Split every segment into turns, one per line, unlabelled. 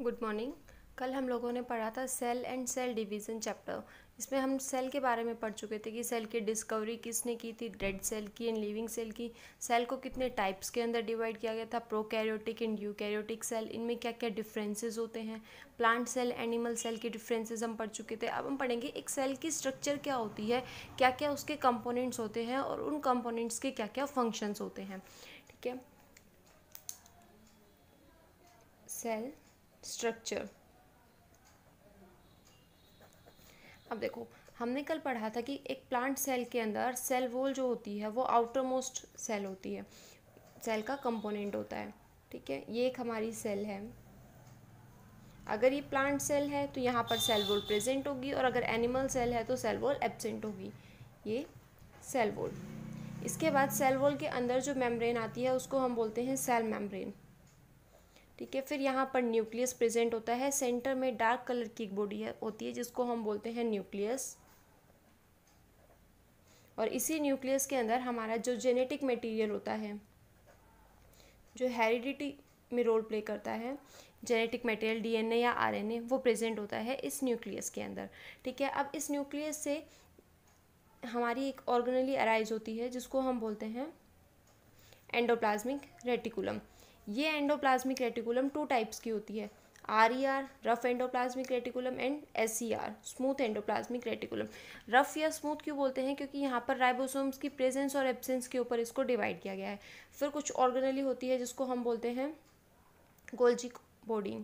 Good morning. कल हम लोगों ने पढ़ा था cell and cell division chapter. इसमें हम सेल के बारे में पढ़ चुके थे कि सेल की डिस्कवरी किसने की थी, डेड सेल की एंड लिविंग सेल की। सेल को कितने टाइप्स के अंदर डिवाइड किया गया था, प्रोकैरियोटिक एंड यूकैरियोटिक सेल, इनमें क्या क्या डिफरेंसेस होते हैं। प्लांट सेल, एनिमल सेल के डिफरेंसेस हम पढ़ चुके थे। अब हम पढ़ेंगे एक सेल की स्ट्रक्चर क्या होती है, क्या क्या उसके कंपोनेंट्स होते हैं और उन कंपोनेंट्स के क्या क्या फंक्शंस होते हैं। ठीक है, सेल स्ट्रक्चर। अब देखो, हमने कल पढ़ा था कि एक प्लांट सेल के अंदर सेल वॉल जो होती है वो आउटर मोस्ट सेल होती है, सेल का कंपोनेंट होता है। ठीक है, ये एक हमारी सेल है। अगर ये प्लांट सेल है तो यहाँ पर सेल वॉल प्रेजेंट होगी, और अगर एनिमल सेल है तो सेल वॉल एब्सेंट होगी। ये सेल वॉल। इसके बाद सेल वॉल के अंदर जो मेम्ब्रेन आती है उसको हम बोलते हैं सेल मेम्ब्रेन। ठीक है, फिर यहाँ पर न्यूक्लियस प्रेजेंट होता है। सेंटर में डार्क कलर की एक बॉडी होती है जिसको हम बोलते हैं न्यूक्लियस। और इसी न्यूक्लियस के अंदर हमारा जो जेनेटिक मटेरियल होता है, जो हेरिडिटी में रोल प्ले करता है, जेनेटिक मटेरियल डीएनए या आरएनए, वो प्रेजेंट होता है इस न्यूक्लियस के अंदर। ठीक है, अब इस न्यूक्लियस से हमारी एक ऑर्गेनेली अराइज होती है जिसको हम बोलते हैं एंडोप्लाज्मिक रेटिकुलम। ये एंडोप्लाज्मिक रेटिकुलम टू टाइप्स की होती है, RER rough endoplasmic reticulum and SER smooth endoplasmic reticulum. Rough या स्मूथ क्यों बोलते हैं, क्योंकि यहाँ पर राइबोसोम्स की प्रेजेंस और एब्सेंस के ऊपर इसको डिवाइड किया गया है। फिर कुछ ऑर्गेनेली होती है जिसको हम बोलते हैं गोल्जी बॉडी।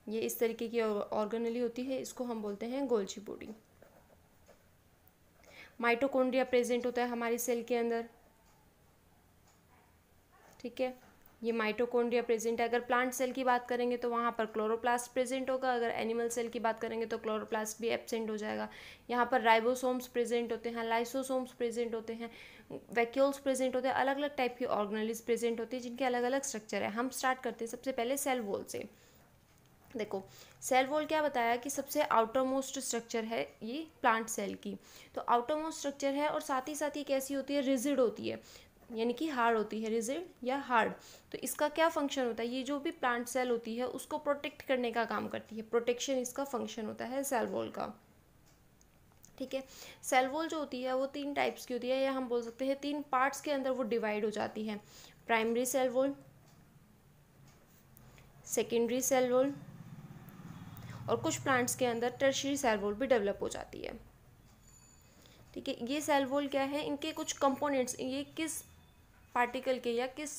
ये इस तरीके की ऑर्गेनेली होती है, इसको हम बोलते हैं गोल्जी बॉडी। माइटोकॉन्ड्रिया प्रेजेंट होता है हमारी सेल के अंदर। ठीक है, ये माइटोकॉन्ड्रिया प्रेजेंट है। अगर प्लांट सेल की बात करेंगे तो वहाँ पर क्लोरोप्लास्ट प्रेजेंट होगा, अगर एनिमल सेल की बात करेंगे तो क्लोरोप्लास्ट भी एब्सेंट हो जाएगा। यहाँ पर राइबोसोम्स प्रेजेंट होते हैं, लाइसोसोम्स प्रेजेंट होते हैं, वैक्यूल्स प्रेजेंट होते हैं, अलग अलग टाइप की ऑर्गेनेल्स प्रेजेंट होती है जिनके अलग अलग स्ट्रक्चर है। हम स्टार्ट करते हैं सबसे पहले सेल वॉल से। देखो, सेल वॉल क्या बताया कि सबसे आउटर मोस्ट स्ट्रक्चर है ये प्लांट सेल की। तो आउटर मोस्ट स्ट्रक्चर है और साथ ही कैसी होती है, रिजिड होती है, यानी कि हार्ड होती है, रिजिड या हार्ड। तो इसका क्या फंक्शन होता है, ये जो भी प्लांट सेल होती है उसको प्रोटेक्ट करने का काम करती है, प्रोटेक्शन इसका फंक्शन होता है सेल वॉल का। ठीक है, सेल वॉल जो होती है वो तीन टाइप्स की होती है, या हम बोल सकते हैं तीन पार्ट्स के अंदर वो डिवाइड हो जाती है। Primary cell wall, secondary cell wall, और कुछ प्लांट्स के अंदर टर्शियरी सेल वॉल भी डेवलप हो जाती है। ठीक है, ये सेल वॉल क्या है, इनके कुछ कंपोनेंट्स, ये किस पार्टिकल के या किस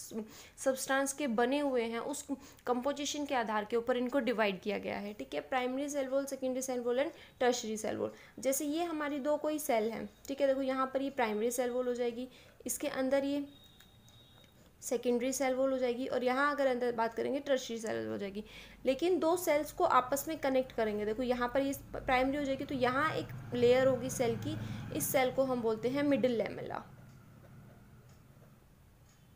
सब्सटेंस के बने हुए हैं उस कंपोजिशन के आधार के ऊपर इनको डिवाइड किया गया है। ठीक है, primary cell wall, secondary cell wall and tertiary cell wall. जैसे ये हमारी दो कोई सेल हैं, ठीक है, देखो यहाँ पर ये प्राइमरी सेल वॉल हो जाएगी, इसके अंदर ये सेकेंडरी सेल वॉल हो जाएगी, और यहाँ अगर अंदर बात करेंगे टर्शियरी सेल वॉल हो जाएगी। लेकिन दो सेल्स को आपस में कनेक्ट करेंगे, देखो यहाँ पर ये प्राइमरी हो जाएगी तो यहाँ एक लेयर होगी सेल की, इस सेल को हम बोलते हैं मिडिल लैमेला।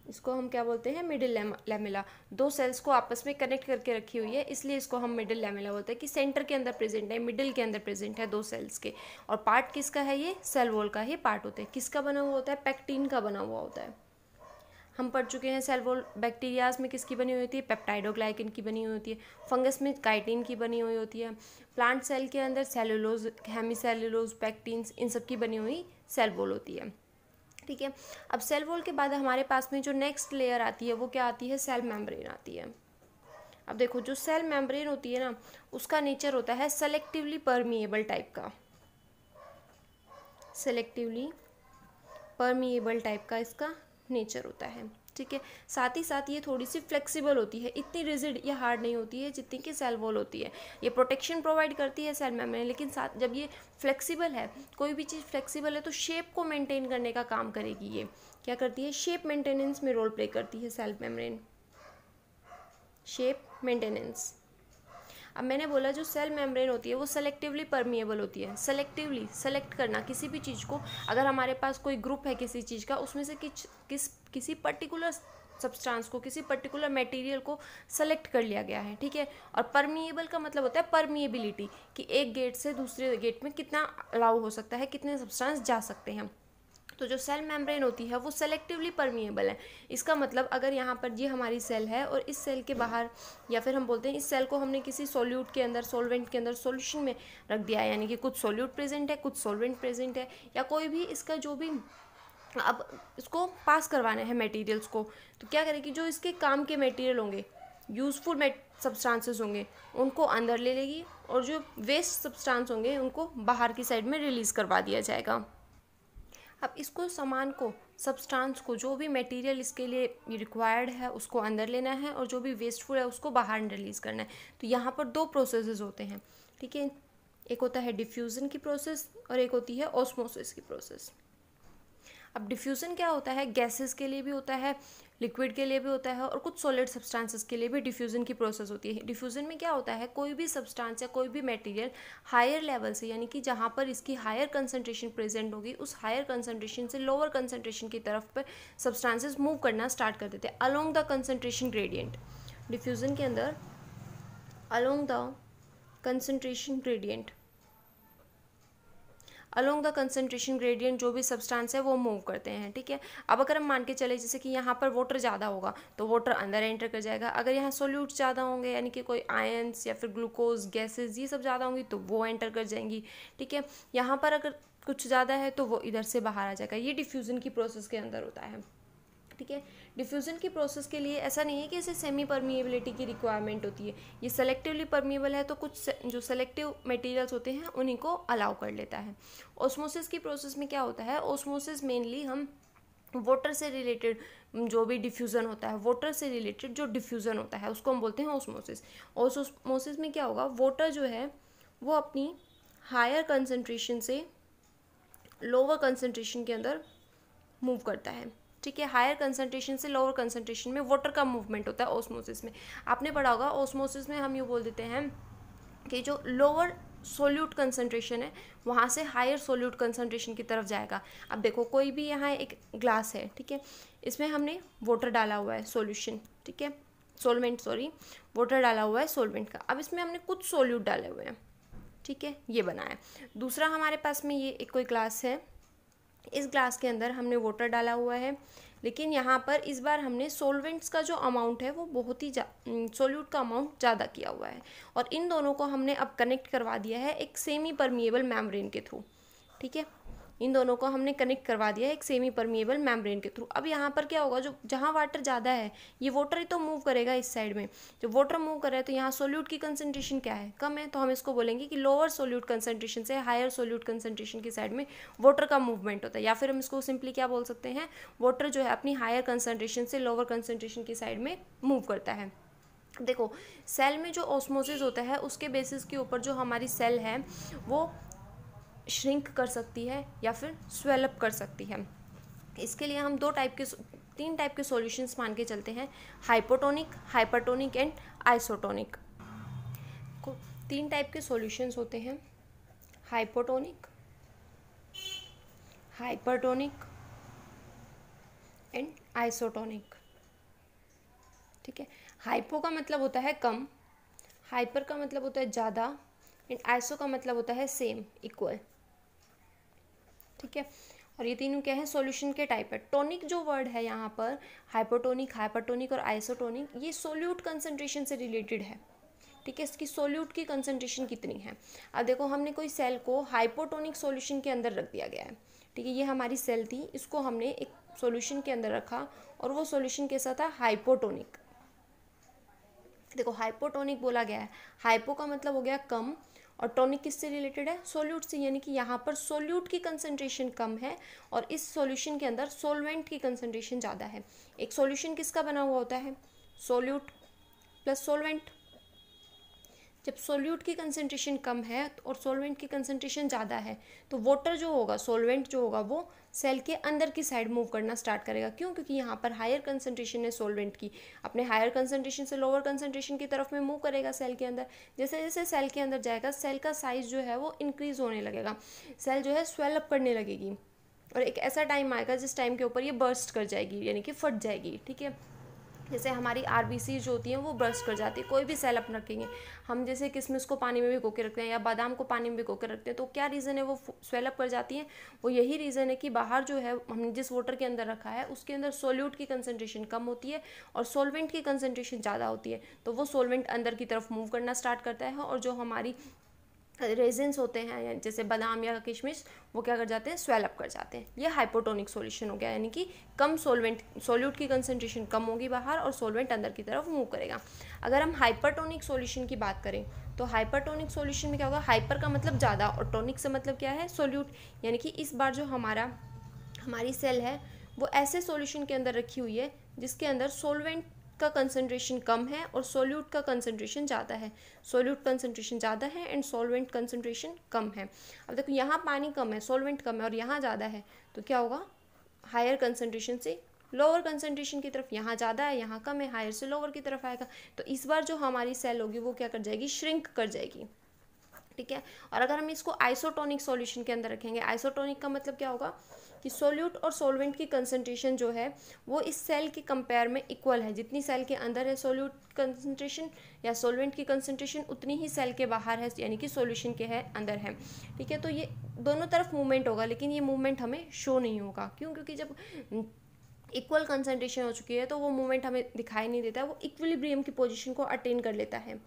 इसको हम क्या बोलते हैं, मिडिल लैमेला। दो सेल्स को आपस में कनेक्ट करके रखी हुई है, इसलिए इसको हम मिडिल लैमेला बोलते हैं कि सेंटर के अंदर प्रेजेंट है, मिडिल के अंदर प्रेजेंट है दो सेल्स के। और पार्ट किसका है, ये सेल वॉल का ही पार्ट होता है। किसका बना हुआ होता है, पैक्टिन का बना हुआ होता है। हम पढ़ चुके हैं सेल वॉल बैक्टीरियाज में किसकी बनी हुई होती है, पेप्टाइडोग्लाइकन की बनी हुई होती है। फंगस में काइटिन की बनी हुई होती है। प्लांट सेल के अंदर सेलुलोज, हेमीसेलुलोज, पैक्टिन्स, इन सब की बनी हुई सेल वॉल होती है। ठीक है, अब सेल वॉल के बाद हमारे पास में जो नेक्स्ट लेयर आती है वो क्या आती है, सेल मेम्ब्रेन आती है। अब देखो, जो सेल मेम्ब्रेन होती है ना, उसका नेचर होता है सेलेक्टिवली परमिएबल टाइप का। सेलेक्टिवली परमिएबल टाइप का इसका नेचर होता है। ठीक है, साथ ही साथ ये थोड़ी सी फ्लेक्सिबल होती है, इतनी रिजिड या हार्ड नहीं होती है जितनी कि सेल वॉल होती है। ये प्रोटेक्शन प्रोवाइड करती है सेल मेम्ब्रेन, लेकिन साथ जब ये फ्लेक्सिबल है, कोई भी चीज़ फ्लेक्सिबल है तो शेप को मेंटेन करने का काम करेगी। ये क्या करती है, शेप मेंटेनेंस में रोल प्ले करती है सेल मेम्ब्रेन, शेप मेंटेनेंस। अब मैंने बोला जो सेल मेम्ब्रेन होती है वो सेलेक्टिवली परमिएबल होती है। सेलेक्टिवली सेलेक्ट करना किसी भी चीज़ को, अगर हमारे पास कोई ग्रुप है किसी चीज़ का, उसमें से किसी पर्टिकुलर सब्सटेंस को, किसी पर्टिकुलर मटेरियल को सेलेक्ट कर लिया गया है। ठीक है, और परमिएबल का मतलब होता है परमिएबिलिटी, कि एक गेट से दूसरे गेट में कितना अलाउ हो सकता है, कितने सब्सटेंस जा सकते हैं। तो जो सेल मेम्ब्रेन होती है वो सेलेक्टिवली परमिएबल है। इसका मतलब अगर यहाँ पर ये हमारी सेल है और इस सेल के बाहर, या फिर हम बोलते हैं इस सेल को हमने किसी सॉल्यूट के अंदर, सॉल्वेंट के अंदर, सॉल्यूशन में रख दिया है, यानी कि कुछ सॉल्यूट प्रेजेंट है, कुछ सॉल्वेंट प्रेजेंट है, या कोई भी इसका जो भी, अब इसको पास करवाना है मटेरियल्स को, तो क्या करेगी, जो इसके काम के मटेरियल होंगे, यूज़फुल सब्सटेंसेस होंगे, उनको अंदर ले लेगी, और जो वेस्ट सब्सटेंस होंगे उनको बाहर की साइड में रिलीज़ करवा दिया जाएगा। अब इसको, सामान को, सब्सटेंस को, जो भी मटेरियल इसके लिए रिक्वायर्ड है उसको अंदर लेना है, और जो भी वेस्टफुल है उसको बाहर रिलीज़ करना है। तो यहाँ पर दो प्रोसेसेस होते हैं, ठीक है। एक होता है डिफ्यूज़न की प्रोसेस और एक होती है ऑस्मोसिस की प्रोसेस। अब डिफ्यूज़न क्या होता है, गैसेस के लिए भी होता है, लिक्विड के लिए भी होता है, और कुछ सॉलिड सब्सटेंसेस के लिए भी डिफ्यूज़न की प्रोसेस होती है। डिफ्यूज़न में क्या होता है, कोई भी सब्सटेंस या कोई भी मटेरियल हायर लेवल से, यानी कि जहाँ पर इसकी हायर कंसंट्रेशन प्रेजेंट होगी, उस हायर कंसंट्रेशन से लोअर कंसंट्रेशन की तरफ पर सब्सटेंसेस मूव करना स्टार्ट कर देते हैं along the concentration gradient. Diffusion के अंदर along the concentration gradient, along the concentration gradient जो भी सब्सटेंस है वो मूव करते हैं, ठीक है। अब अगर हम मान के चले जैसे कि यहाँ पर वाटर ज़्यादा होगा तो वाटर अंदर एंटर कर जाएगा, अगर यहाँ सोल्यूट ज़्यादा होंगे, यानी कि कोई आयंस या फिर ग्लूकोज, गैसेज, ये सब ज़्यादा होंगी तो वो एंटर कर जाएंगी, ठीक है। यहाँ पर अगर कुछ ज़्यादा है तो वो इधर से बाहर आ जाएगा। ये डिफ्यूज़न की प्रोसेस के अंदर होता है, ठीक है। डिफ्यूज़न की प्रोसेस के लिए ऐसा नहीं है कि इसे सेमी परमिएबिलिटी की रिक्वायरमेंट होती है, ये सेलेक्टिवली परमिएबल है, तो कुछ जो सेलेक्टिव मटेरियल्स होते हैं उन्हीं को अलाउ कर लेता है। ऑस्मोसिस की प्रोसेस में क्या होता है, ऑस्मोसिस मेनली हम वाटर से रिलेटेड जो भी डिफ्यूज़न होता है, वाटर से रिलेटेड जो डिफ्यूज़न होता है उसको हम बोलते हैं ऑस्मोसिस। ऑस्मोसिस में क्या होगा, वाटर जो है वो अपनी हायर कंसनट्रेशन से लोअर कंसनट्रेशन के अंदर मूव करता है, ठीक है। हायर कंसंट्रेशन से लोअर कंसंट्रेशन में वाटर का मूवमेंट होता है ऑस्मोसिस में। आपने पढ़ा होगा ऑस्मोसिस में हम यूँ बोल देते हैं कि जो लोअर सोल्यूट कंसंट्रेशन है वहाँ से हायर सोल्यूट कंसंट्रेशन की तरफ जाएगा। अब देखो कोई भी यहाँ एक ग्लास है, ठीक है, इसमें हमने वाटर डाला हुआ है, सॉल्यूशन, ठीक है, सोलवेंट, सॉरी, वाटर डाला हुआ है सोलवेंट का। अब इसमें हमने कुछ सोल्यूट डाले हुए हैं, ठीक है, ये बना है। दूसरा हमारे पास में ये एक कोई ग्लास है, इस ग्लास के अंदर हमने वाटर डाला हुआ है, लेकिन यहाँ पर इस बार हमने सॉल्वेंट्स का जो अमाउंट है वो बहुत ही सोल्यूट का अमाउंट ज़्यादा किया हुआ है, और इन दोनों को हमने अब कनेक्ट करवा दिया है एक सेमी परमिएबल मेम्ब्रेन के थ्रू, ठीक है। इन दोनों को हमने कनेक्ट करवा दिया है एक सेमी परमिएबल मेम्ब्रेन के थ्रू। अब यहाँ पर क्या होगा, जो जहाँ वाटर ज़्यादा है ये वाटर ही तो मूव करेगा इस साइड में, जब वाटर मूव कर रहा है तो यहाँ सोल्यूट की कंसंट्रेशन क्या है, कम है, तो हम इसको बोलेंगे कि लोअर सोल्यूट कंसंट्रेशन से हायर सोल्यूट कंसंट्रेशन की साइड में वाटर का मूवमेंट होता है, या फिर हम इसको सिंपली क्या बोल सकते हैं, वाटर जो है अपनी हायर कंसंट्रेशन से लोअर कंसंट्रेशन की साइड में मूव करता है। देखो सेल में जो ऑस्मोसिस होता है उसके बेसिस के ऊपर जो हमारी सेल है वो श्रिंक कर सकती है या फिर स्वेलअप कर सकती है। इसके लिए हम तीन टाइप के सॉल्यूशंस मान के चलते हैं, हाइपोटोनिक, हाइपरटोनिक एंड आइसोटोनिक। तीन टाइप के सॉल्यूशंस होते हैं, हाइपोटोनिक, हाइपरटोनिक एंड आइसोटोनिक, ठीक है। हाइपो का मतलब होता है कम, हाइपर का मतलब होता है ज़्यादा, एंड आइसो का मतलब होता है सेम, इक्वल, ठीक है। और ये तीनों क्या है, सॉल्यूशन के टाइप है। टोनिक जो वर्ड है यहाँ पर, हाइपोटोनिक, हाइपरटोनिक और आइसोटोनिक, ये सोल्यूट कंसंट्रेशन से रिलेटेड है, ठीक है, इसकी सोल्यूट की कंसंट्रेशन कितनी है। अब देखो हमने कोई सेल को हाइपोटोनिक सॉल्यूशन के अंदर रख दिया गया है, ठीक है, ये हमारी सेल थी, इसको हमने एक सॉल्यूशन के अंदर रखा और वो सॉल्यूशन कैसा था, हाइपोटोनिक। देखो हाइपोटोनिक बोला गया है, हाइपो का मतलब हो गया कम, और टोनिक किससे रिलेटेड है, सोल्यूट से, यानी कि यहाँ पर सोल्यूट की कंसंट्रेशन कम है और इस सॉल्यूशन के अंदर सोलवेंट की कंसंट्रेशन ज़्यादा है। एक सॉल्यूशन किसका बना हुआ होता है, सोल्यूट प्लस सोलवेंट। जब सोल्यूट की कंसंट्रेशन कम है और सोलवेंट की कंसंट्रेशन ज़्यादा है तो वाटर जो होगा, सोलवेंट जो होगा, वो सेल के अंदर की साइड मूव करना स्टार्ट करेगा। क्यों, क्योंकि यहाँ पर हायर कंसंट्रेशन है सोलवेंट की, अपने हायर कंसंट्रेशन से लोअर कंसंट्रेशन की तरफ में मूव करेगा सेल के अंदर। जैसे जैसे सेल के अंदर जाएगा सेल का साइज़ जो है वो इंक्रीज़ होने लगेगा, सेल जो है स्वेलअप करने लगेगी, और एक ऐसा टाइम आएगा जिस टाइम के ऊपर ये बर्स्ट कर जाएगी, यानी कि फट जाएगी, ठीक है। जैसे हमारी आरबीसी जो होती हैं वो बर्स्ट कर जाती है। कोई भी सेल अपन रखेंगे, हम जैसे किशमिश को पानी में भिगो के रखते हैं या बादाम को पानी में भिगो के रखते हैं, तो क्या रीज़न है वो स्वेलअप कर जाती हैं? वो यही रीज़न है कि बाहर जो है हमने जिस वाटर के अंदर रखा है उसके अंदर सोल्यूट की कंसनट्रेशन कम होती है और सोलवेंट की कंसनट्रेशन ज़्यादा होती है, तो वो सोलवेंट अंदर की तरफ मूव करना स्टार्ट करता है और जो हमारी रेजिन्स होते हैं जैसे बादाम या किशमिश वो क्या कर जाते हैं, स्वेलअप कर जाते हैं। ये हाइपोटोनिक सॉल्यूशन हो गया, यानी कि कम सोल्यूट की कंसंट्रेशन कम होगी बाहर और सोलवेंट अंदर की तरफ मूव करेगा। अगर हम हाइपरटोनिक सॉल्यूशन की बात करें तो हाइपरटोनिक सॉल्यूशन में क्या होगा, हाइपर का मतलब ज़्यादा और टोनिक से मतलब क्या है, सोल्यूट, यानी कि इस बार जो हमारी सेल है वो ऐसे सॉल्यूशन के अंदर रखी हुई है जिसके अंदर सोलवेंट का कंसंट्रेशन कम है और सोल्यूट का कंसंट्रेशन ज़्यादा है। सोल्यूट कंसंट्रेशन ज़्यादा है एंड सोलवेंट कंसंट्रेशन कम है। अब देखो यहाँ पानी कम है, सोलवेंट कम है और यहाँ ज़्यादा है, तो क्या होगा, हायर कंसंट्रेशन से लोअर कंसंट्रेशन की तरफ, यहाँ ज़्यादा है यहाँ कम है, हायर से लोअर की तरफ आएगा। तो इस बार जो हमारी सेल होगी वो क्या कर जाएगी, श्रिंक कर जाएगी। ठीक है। और अगर हम इसको आइसोटोनिक सॉल्यूशन के अंदर रखेंगे, आइसोटोनिक का मतलब क्या होगा कि सोल्यूट और सोलवेंट की कंसंट्रेशन जो है वो इस सेल के कंपेयर में इक्वल है। जितनी सेल के अंदर है सोल्यूट कंसंट्रेशन या सोलवेंट की कंसंट्रेशन उतनी ही सेल के बाहर है, यानी कि सॉल्यूशन के है अंदर है। ठीक है। तो ये दोनों तरफ मूवमेंट होगा, लेकिन ये मूवमेंट हमें शो नहीं होगा। क्यों? क्योंकि जब इक्वल कंसंट्रेशन हो चुकी है तो वो मूवमेंट हमें दिखाई नहीं देता है, वो इक्विलिब्रियम की पोजीशन को अटेन कर लेता है।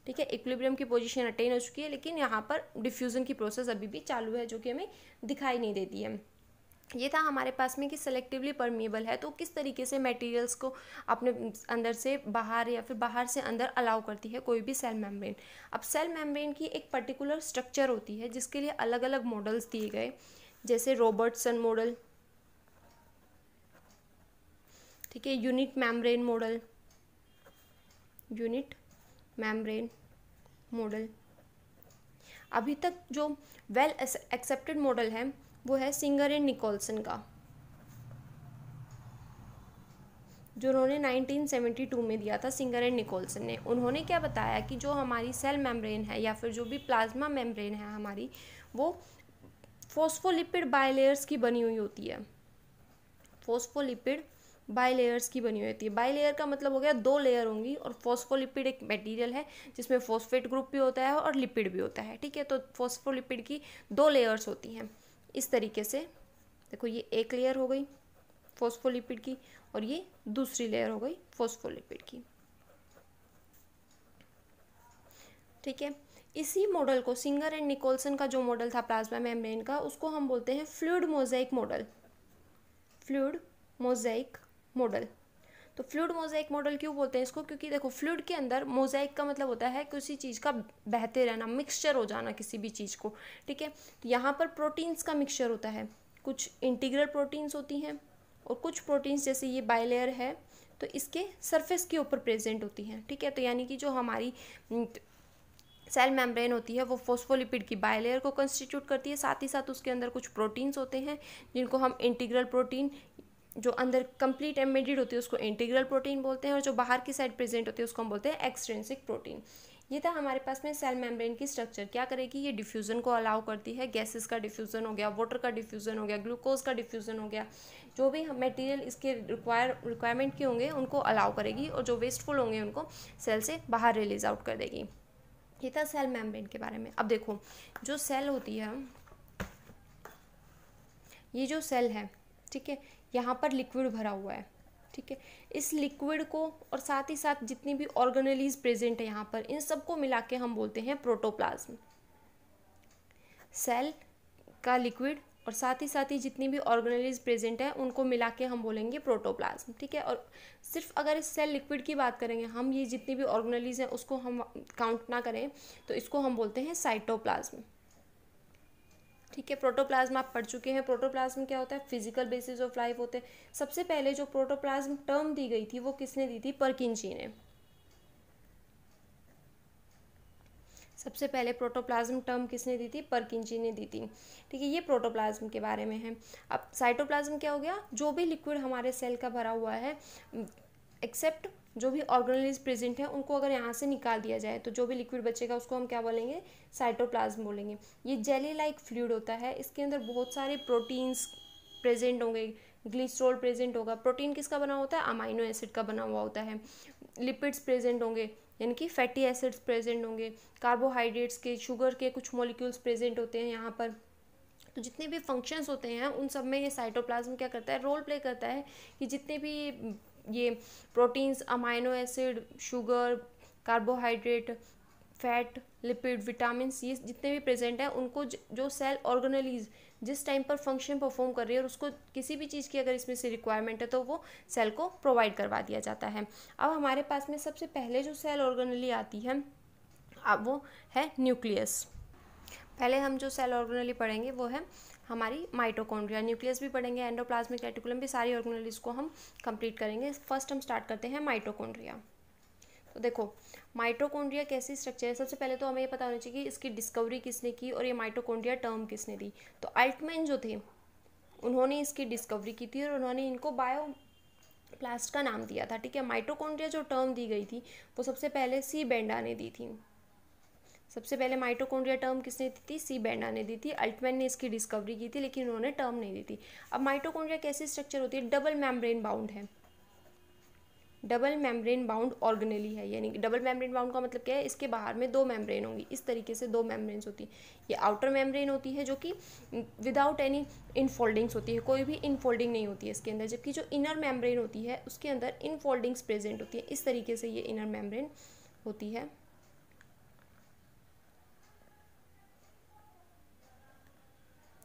ठीक है, इक्विलिब्रियम की पोजीशन अटेन हो चुकी है, लेकिन यहाँ पर डिफ्यूजन की प्रोसेस अभी भी चालू है जो कि हमें दिखाई नहीं देती है। ये था हमारे पास में कि सेलेक्टिवली परमिएबल है तो किस तरीके से मटेरियल्स को अपने अंदर से बाहर या फिर बाहर से अंदर अलाउ करती है कोई भी सेल मेम्ब्रेन। अब सेल मेम्ब्रेन की एक पर्टिकुलर स्ट्रक्चर होती है जिसके लिए अलग अलग मॉडल्स दिए गए, जैसे रॉबर्टसन मॉडल, ठीक है, unit membrane model, unit membrane model. अभी तक जो वेल एक्सेप्टेड मॉडल है वो है सिंगर एंड निकोलसन का, जो उन्होंने 1972 में दिया था, सिंगर एंड निकोलसन ने। उन्होंने क्या बताया कि जो हमारी सेल मेम्ब्रेन है या फिर जो भी प्लाज्मा मेम्ब्रेन है हमारी, वो फॉस्फोलिपिड बाइलेयर्स की बनी हुई होती है। फॉस्फोलिपिड बाइलेयर्स की बनी हुई होती है। बाइलेयर का मतलब हो गया 2 लेयर होंगी, और फॉस्फोलिपिड एक मटेरियल है जिसमें फॉस्फेट ग्रुप भी होता है और लिपिड भी होता है। ठीक है, तो फॉस्फोलिपिड की 2 लेयर्स होती हैं इस तरीके से। देखो ये एक लेयर हो गई फॉस्फोलिपिड की और ये दूसरी लेयर हो गई फॉस्फोलिपिड की। ठीक है, इसी मॉडल को, सिंगर एंड निकोलसन का जो मॉडल था प्लाज्मा मेम्ब्रेन का, उसको हम बोलते हैं fluid mosaic model. Fluid mosaic model. तो फ्लूइड मोज़ेक मॉडल क्यों बोलते हैं इसको? क्योंकि देखो फ्लूइड के अंदर मोज़ेक का मतलब होता है किसी चीज़ का बहते रहना, मिक्सचर हो जाना किसी भी चीज़ को। ठीक है, तो यहाँ पर प्रोटीन्स का मिक्सचर होता है। कुछ इंटीग्रल प्रोटीन्स होती हैं और कुछ प्रोटीन्स, जैसे ये बाइलेयर है तो इसके सरफेस के ऊपर प्रेजेंट होती हैं। ठीक है, तो यानी कि जो हमारी सेल मेम्ब्रेन होती है वो फॉस्फोलिपिड की बाइलेयर को कंस्टिट्यूट करती है। साथ ही साथ उसके अंदर कुछ प्रोटीन्स होते हैं जिनको हम इंटीग्रल प्रोटीन, जो अंदर कंप्लीट एम्बेडेड होती है उसको इंटीग्रल प्रोटीन बोलते हैं, और जो बाहर की साइड प्रेजेंट होती है उसको हम बोलते हैं एक्सट्रिंसिक प्रोटीन। ये था हमारे पास में सेल मेम्ब्रेन की स्ट्रक्चर। क्या करेगी, ये डिफ्यूज़न को अलाउ करती है। गैसेस का डिफ्यूज़न हो गया, वाटर का डिफ्यूज़न हो गया, ग्लूकोज का डिफ्यूज़न हो गया, जो भी मटेरियल इसके रिक्वायरमेंट के होंगे उनको अलाउ करेगी, और जो वेस्टफुल होंगे उनको सेल से बाहर रिलीज आउट कर देगी। ये था सेल मेम्ब्रेन के बारे में। अब देखो जो सेल होती है, ये जो सेल है, ठीक है, यहाँ पर लिक्विड भरा हुआ है। ठीक है, इस लिक्विड को और साथ ही साथ जितनी भी ऑर्गेनेलीज प्रेजेंट है यहाँ पर, इन सबको मिला के हम बोलते हैं प्रोटोप्लाज्म। सेल का लिक्विड और साथ ही जितनी भी ऑर्गेनेलीज प्रेजेंट है उनको मिला के हम बोलेंगे प्रोटोप्लाज्म। ठीक है, और सिर्फ अगर इस सेल लिक्विड की बात करेंगे हम, ये जितनी भी ऑर्गेनेलीज हैं उसको हम काउंट ना करें तो इसको हम बोलते हैं साइटोप्लाज्म। ठीक है, प्रोटोप्लाज्म आप पढ़ चुके हैं। प्रोटोप्लाज्म क्या होता है? फिजिकल बेसिस ऑफ लाइफ होते हैं। सबसे पहले जो प्रोटोप्लाज्म टर्म दी गई थी वो किसने दी थी? परकिंजी ने। सबसे पहले प्रोटोप्लाज्म टर्म किसने दी थी? परकिंजी ने दी थी। ठीक है, ये प्रोटोप्लाज्म के बारे में है। अब साइटोप्लाज्म क्या हो गया? जो भी लिक्विड हमारे सेल का भरा हुआ है, एक्सेप्ट जो भी ऑर्गेनेल्स प्रेजेंट हैं उनको अगर यहाँ से निकाल दिया जाए तो जो भी लिक्विड बचेगा उसको हम क्या बोलेंगे? साइटोप्लाज्म बोलेंगे। ये जेली लाइक फ्लूइड होता है, इसके अंदर बहुत सारे प्रोटीन्स प्रेजेंट होंगे, ग्लिसरॉल प्रेजेंट होगा। प्रोटीन किसका बना होता है, अमाइनो एसिड का बना हुआ होता है। लिपिड्स प्रेजेंट होंगे यानी कि फैटी एसिड्स प्रेजेंट होंगे। कार्बोहाइड्रेट्स के, शुगर के कुछ मॉलिक्यूल्स प्रेजेंट होते हैं यहाँ पर। तो जितने भी फंक्शंस होते हैं उन सब में ये साइटोप्लाज्म क्या करता है, रोल प्ले करता है कि जितने भी ये proteins, amino acid, sugar, carbohydrate, fat, lipid, vitamin, ये जितने भी प्रेजेंट हैं उनको जो सेल ऑर्गेनेलीज जिस टाइम पर फंक्शन परफॉर्म कर रही है और उसको किसी भी चीज़ की अगर इसमें से रिक्वायरमेंट है तो वो सेल को प्रोवाइड करवा दिया जाता है। अब हमारे पास में सबसे पहले जो सेल ऑर्गेनेली आती है अब वो है न्यूक्लियस। पहले हम जो सेल ऑर्गेनेली पढ़ेंगे वो है हमारी माइटोकॉन्ड्रिया। न्यूक्लियस भी पढ़ेंगे, एंडोप्लाज्मिक रेटिकुलम भी, सारी ऑर्गेनेलीज को हम कंप्लीट करेंगे। फर्स्ट हम स्टार्ट करते हैं माइटोकॉन्ड्रिया। तो देखो माइटोकॉन्ड्रिया कैसी स्ट्रक्चर है, सबसे पहले तो हमें ये पता होना चाहिए कि इसकी डिस्कवरी किसने की और ये माइटोकॉन्ड्रिया टर्म किसने दी। तो अल्टमैन जो थे उन्होंने इसकी डिस्कवरी की थी और उन्होंने इनको बायोप्लास्ट का नाम दिया था। ठीक है, माइटोकॉन्ड्रिया जो टर्म दी गई थी वो सबसे पहले सी बेंडा ने दी थी। सबसे पहले माइटोकॉन्ड्रिया टर्म किसने दी थी, सी बेंडा ने दी थी। अल्टमैन ने इसकी डिस्कवरी की थी लेकिन उन्होंने टर्म नहीं दी थी। अब माइटोकॉन्ड्रिया कैसी स्ट्रक्चर होती है, डबल मेम्ब्रेन बाउंड है। डबल मेम्ब्रेन बाउंड ऑर्गेनेली है, यानी कि डबल मेम्ब्रेन बाउंड का मतलब क्या है, इसके बाहर में दो मेम्ब्रेन होंगी। इस तरीके से दो मेम्ब्रेन्स होती है। ये आउटर मेम्ब्रेन होती है जो कि विदाउट एनी इनफोल्डिंग्स होती है, कोई भी इनफोल्डिंग नहीं होती है इसके अंदर। जबकि जो इनर मेम्ब्रेन होती है उसके अंदर इनफोल्डिंग्स प्रेजेंट होती है। इस तरीके से ये इनर मेम्ब्रेन होती है।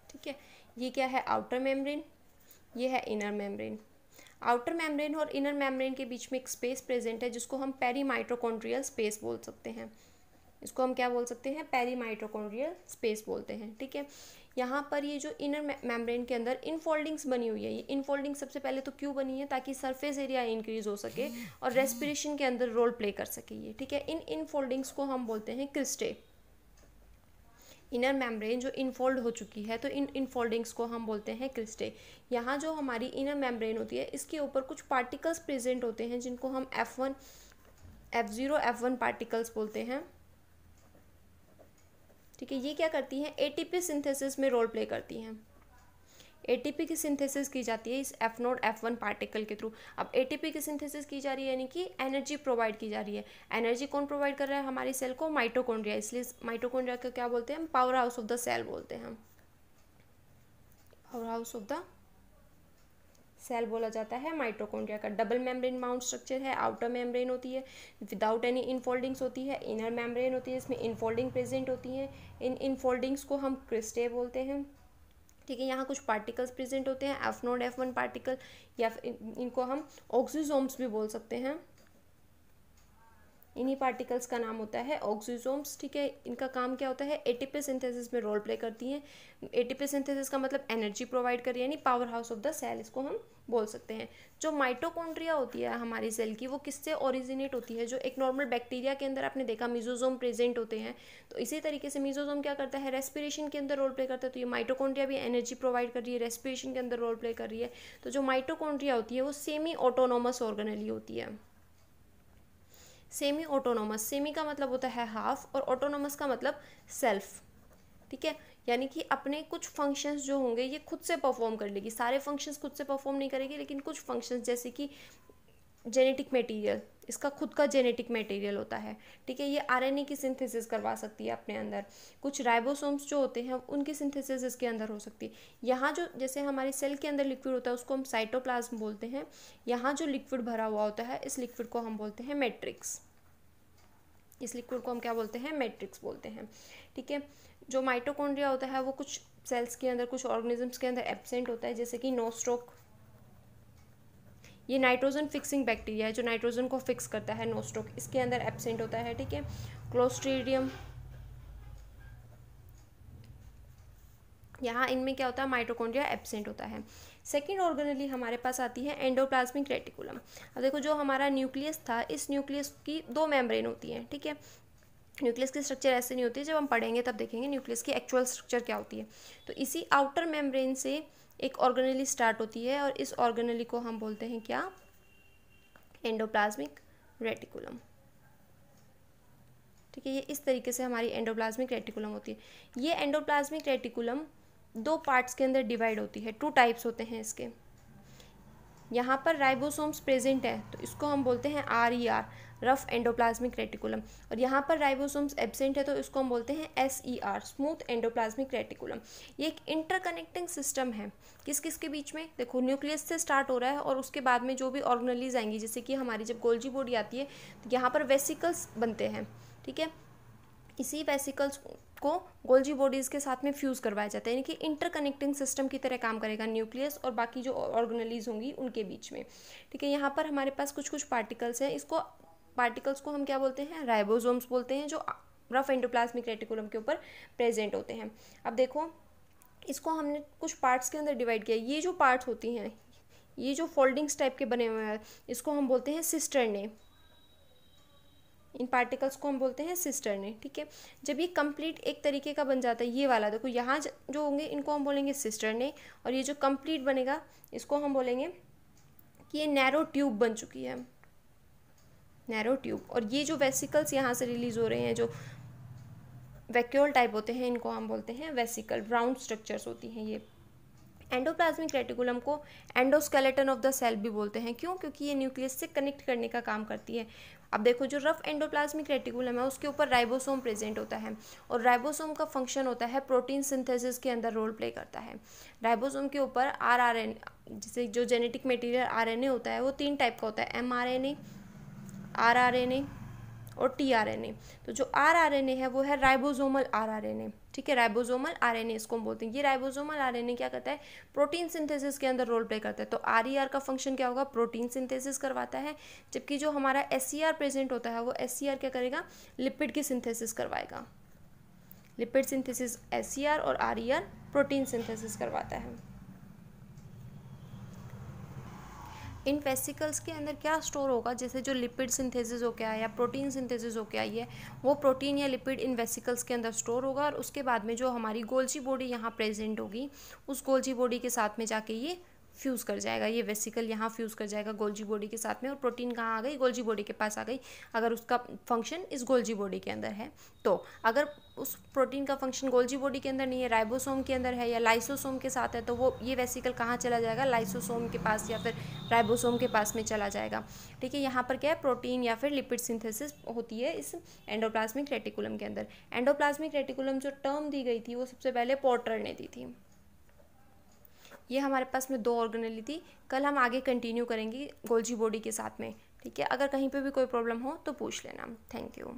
ठीक है, ये क्या है, आउटर मेम्ब्रेन, ये है इनर मेम्ब्रेन। आउटर मेम्ब्रेन और इनर मेम्ब्रेन के बीच में एक स्पेस प्रेजेंट है जिसको हम पेरीमाइटोकॉन्ड्रियल स्पेस बोल सकते हैं। इसको हम क्या बोल सकते हैं, पेरीमाइटोकॉन्ड्रियल स्पेस बोलते हैं। ठीक है, यहाँ पर ये जो इनर मेम्ब्रेन के अंदर इनफोल्डिंग्स बनी हुई है, ये इनफोल्डिंग सबसे पहले तो क्यों बनी है, ताकि सरफेस एरिया इंक्रीज हो सके और रेस्पिरेशन के अंदर रोल प्ले कर सके ये। ठीक है, इन इनफोल्डिंग्स को हम बोलते हैं क्रिस्टे। इनर मेम्ब्रेन जो इनफोल्ड हो चुकी है तो इन इनफोल्डिंग्स को हम बोलते हैं क्रिस्टे। यहाँ जो हमारी इनर मेम्ब्रेन होती है इसके ऊपर कुछ पार्टिकल्स प्रेजेंट होते हैं जिनको हम F1, F0, F1 पार्टिकल्स बोलते हैं। ठीक है, ये क्या करती हैं, एटीपी सिंथेसिस में रोल प्ले करती हैं। एटीपी की सिंथेसिस की जाती है इस F0, F1 पार्टिकल के थ्रू। अब एटीपी की सिंथेसिस की जा रही है यानी कि एनर्जी प्रोवाइड की जा रही है। एनर्जी कौन प्रोवाइड कर रहा है, हमारी सेल को, माइटोकॉन्ड्रिया। इसलिए माइटोकॉन्ड्रिया को क्या बोलते हैं, power house of the cell बोलते हैं। Power house of the cell बोला जाता है माइटोकॉन्ड्रिया का। डबल मेम्ब्रेन बाउंड स्ट्रक्चर है, आउटर मेम्ब्रेन होती है विदाउट एनी इनफोल्डिंग्स होती है, इनर मेम्ब्रेन होती है इसमें इनफोल्डिंग प्रेजेंट होती हैं। इन इनफोल्डिंग्स को हम क्रिस्टे बोलते हैं। ठीक है, यहाँ कुछ पार्टिकल्स प्रेजेंट होते हैं, F0, F1 पार्टिकल, या इनको हम ऑक्सीजोम्स भी बोल सकते हैं। इन्हीं पार्टिकल्स का नाम होता है ऑक्सीजोम्स। ठीक है, इनका काम क्या होता है, एटीपी सिंथेसिस में रोल प्ले करती हैं। एटीपी सिंथेसिस का मतलब एनर्जी प्रोवाइड कर रही है, यानी power house of the cell इसको हम बोल सकते हैं। जो माइटोकॉन्ड्रिया होती है हमारी सेल की, वो किससे ओरिजिनेट होती है, जो एक नॉर्मल बैक्टीरिया के अंदर आपने देखा मिजोजोम प्रेजेंट होते हैं, तो इसी तरीके से मिजोजोम क्या करता है, रेस्पिरेशन के अंदर रोल प्ले करता है। तो ये माइटोकॉन्ड्रिया भी एनर्जी प्रोवाइड कर रही है, रेस्पिरेशन के अंदर रोल प्ले कर रही है। तो जो माइटोकॉन्ड्रिया होती है वो सेमी ऑटोनोमस ऑर्गेनेली होती है। सेमी ऑटोनोमस, सेमी का मतलब होता है हाफ और ऑटोनोमस का मतलब सेल्फ। ठीक है, यानी कि अपने कुछ फंक्शंस जो होंगे ये खुद से परफॉर्म कर लेगी। सारे फंक्शंस खुद से परफॉर्म नहीं करेगी, लेकिन कुछ फंक्शंस जैसे कि जेनेटिक मटेरियल, इसका खुद का जेनेटिक मटेरियल होता है। ठीक है, ये आरएनए की सिंथेसिस करवा सकती है अपने अंदर। कुछ राइबोसोम्स जो होते हैं उनकी सिंथेसिस इसके अंदर हो सकती है। यहाँ जो जैसे हमारी सेल के अंदर लिक्विड होता है उसको हम साइटोप्लाज्म बोलते हैं। यहाँ जो लिक्विड भरा हुआ होता है इस लिक्विड को हम बोलते हैं मैट्रिक्स। इस लिक्विड को हम क्या बोलते हैं, मैट्रिक्स बोलते हैं। ठीक है, जो माइटोकॉन्ड्रिया होता है वो कुछ सेल्स के अंदर, कुछ ऑर्गेनिजम्स के अंदर एब्सेंट होता है, जैसे कि नोस्टॉक। ये नाइट्रोजन फिक्सिंग बैक्टीरिया है जो नाइट्रोजन को फिक्स करता है, नोस्टॉक इसके अंदर एब्सेंट होता है। ठीक है, क्लोस्ट्रीडियम, यहाँ इनमें क्या होता है, माइटोकॉन्ड्रिया एब्सेंट होता है। सेकेंड ऑर्गेनेली हमारे पास आती है एंडोप्लाज्मिक रेटिकुलम। अब देखो जो हमारा न्यूक्लियस था, इस न्यूक्लियस की दो मेम्ब्रेन होती हैं। ठीक है, न्यूक्लियस की स्ट्रक्चर ऐसे नहीं होती है, जब हम पढ़ेंगे तब देखेंगे न्यूक्लियस की एक्चुअल स्ट्रक्चर क्या होती है। तो इसी आउटर मेम्ब्रेन से एक ऑर्गेनेली स्टार्ट होती है और इस ऑर्गेनेली को हम बोलते हैं क्या, एंडोप्लाज्मिक रेटिकुलम। ठीक है, ये इस तरीके से हमारी एंडोप्लाज्मिक रेटिकुलम होती है। ये एंडोप्लाज्मिक रेटिकुलम दो पार्ट्स के अंदर डिवाइड होती है, टू टाइप्स होते हैं इसके। यहाँ पर राइबोसोम्स प्रेजेंट है तो इसको हम बोलते हैं RER, रफ एंडोप्लाज्मिक रेटिकुलम। और यहाँ पर राइबोसोम्स एब्सेंट है तो इसको हम बोलते हैं SER, स्मूथ एंडोप्लाज्मिक रेटिकुलम। ये एक इंटरकनेक्टिंग सिस्टम है किस किस के बीच में, देखो न्यूक्लियस से स्टार्ट हो रहा है और उसके बाद में जो भी ऑर्गेनेलीज आएंगी, जैसे कि हमारी जब गोल्जी बॉडी आती है तो यहाँ पर वेसिकल्स बनते हैं, ठीक है। इसी वेसिकल्स को गोल्जी बॉडीज के साथ में फ्यूज़ करवाया जाता है, यानी कि इंटरकनेक्टिंग सिस्टम की तरह काम करेगा न्यूक्लियस और बाकी जो ऑर्गेनेलीज होंगी उनके बीच में, ठीक है। यहाँ पर हमारे पास कुछ कुछ पार्टिकल्स हैं, इसको पार्टिकल्स को हम क्या बोलते हैं, राइबोसोम्स बोलते हैं, जो रफ एंडोप्लाज्मिक रेटिकुलम के ऊपर प्रेजेंट होते हैं। अब देखो इसको हमने कुछ पार्ट्स के अंदर डिवाइड किया। ये जो पार्ट्स होती हैं, ये जो फोल्डिंग्स टाइप के बने हुए हैं, इसको हम बोलते हैं सिस्टर्ने। इन पार्टिकल्स को हम बोलते हैं सिस्टर्ने, ठीक है। जब ये कंप्लीट एक तरीके का बन जाता है, ये वाला देखो यहाँ जो होंगे इनको हम बोलेंगे सिस्टर्ने, और ये जो कंप्लीट बनेगा इसको हम बोलेंगे कि ये नैरो ट्यूब बन चुकी है, नैरो ट्यूब। और ये जो वेसिकल्स यहाँ से रिलीज हो रहे हैं, जो वैक्यूल टाइप होते हैं, इनको हम बोलते हैं वेसिकल, राउंड स्ट्रक्चर्स होती हैं ये। एंडोप्लाज्मिक रेटिकुलम को एंडोस्केलेटन ऑफ द सेल भी बोलते हैं, क्यों? क्योंकि ये न्यूक्लियस से कनेक्ट करने का काम करती है। अब देखो जो रफ एंडोप्लाज्मिक रेटिकुलम है उसके ऊपर राइबोसोम प्रेजेंट होता है, और राइबोसोम का फंक्शन होता है प्रोटीन सिंथेसिस के अंदर रोल प्ले करता है। राइबोसोम के ऊपर RNA, जैसे जो जेनेटिक मटेरियल RNA होता है वो 3 टाइप का होता है, mRNA, rRNA और tRNA। तो जो rRNA है वो है राइबोसोमल rRNA, ठीक है, राइबोसोमल RNA इसको हम बोलते हैं। ये राइबोसोमल RNA क्या करता है, प्रोटीन सिंथेसिस के अंदर रोल प्ले करता है। तो RER का फंक्शन क्या होगा, प्रोटीन सिंथेसिस करवाता है, जबकि जो हमारा SER प्रेजेंट होता है वो SER क्या करेगा, लिपिड की सिंथेसिस करवाएगा। लिपिड सिंथेसिस SER और RER प्रोटीन सिंथेसिस करवाता है। इन वेसिकल्स के अंदर क्या स्टोर होगा, जैसे जो लिपिड सिंथेसिस हो गया या प्रोटीन सिंथेसिस हो गया, ये वो प्रोटीन या लिपिड इन वेसिकल्स के अंदर स्टोर होगा, और उसके बाद में जो हमारी गोल्जी बॉडी यहाँ प्रेजेंट होगी उस गोल्जी बॉडी के साथ में जाके ये फ्यूज़ कर जाएगा, ये वेसिकल यहाँ फ्यूज़ कर जाएगा गोल्जी बॉडी के साथ में, और प्रोटीन कहाँ आ गई, गोल्जी बॉडी के पास आ गई, अगर उसका फंक्शन इस गोल्जी बॉडी के अंदर है। तो अगर उस प्रोटीन का फंक्शन गोल्जी बॉडी के अंदर नहीं है, राइबोसोम के अंदर है या लाइसोसोम के साथ है, तो वो ये वेसिकल कहाँ चला जाएगा, लाइसोसोम के पास या फिर राइबोसोम के पास में चला जाएगा, ठीक है। यहाँ पर क्या है, प्रोटीन या फिर लिपिड सिंथेसिस होती है इस एंडोप्लाज्मिक रेटिकुलम के अंदर। एंडोप्लाज्मिक रेटिकुलम जो टर्म दी गई थी वो सबसे पहले पोर्टर ने दी थी। ये हमारे पास में 2 ऑर्गेनेली थी। कल हम आगे कंटिन्यू करेंगे गोल्जी बॉडी के साथ में, ठीक है। अगर कहीं पे भी कोई प्रॉब्लम हो तो पूछ लेना। Thank you.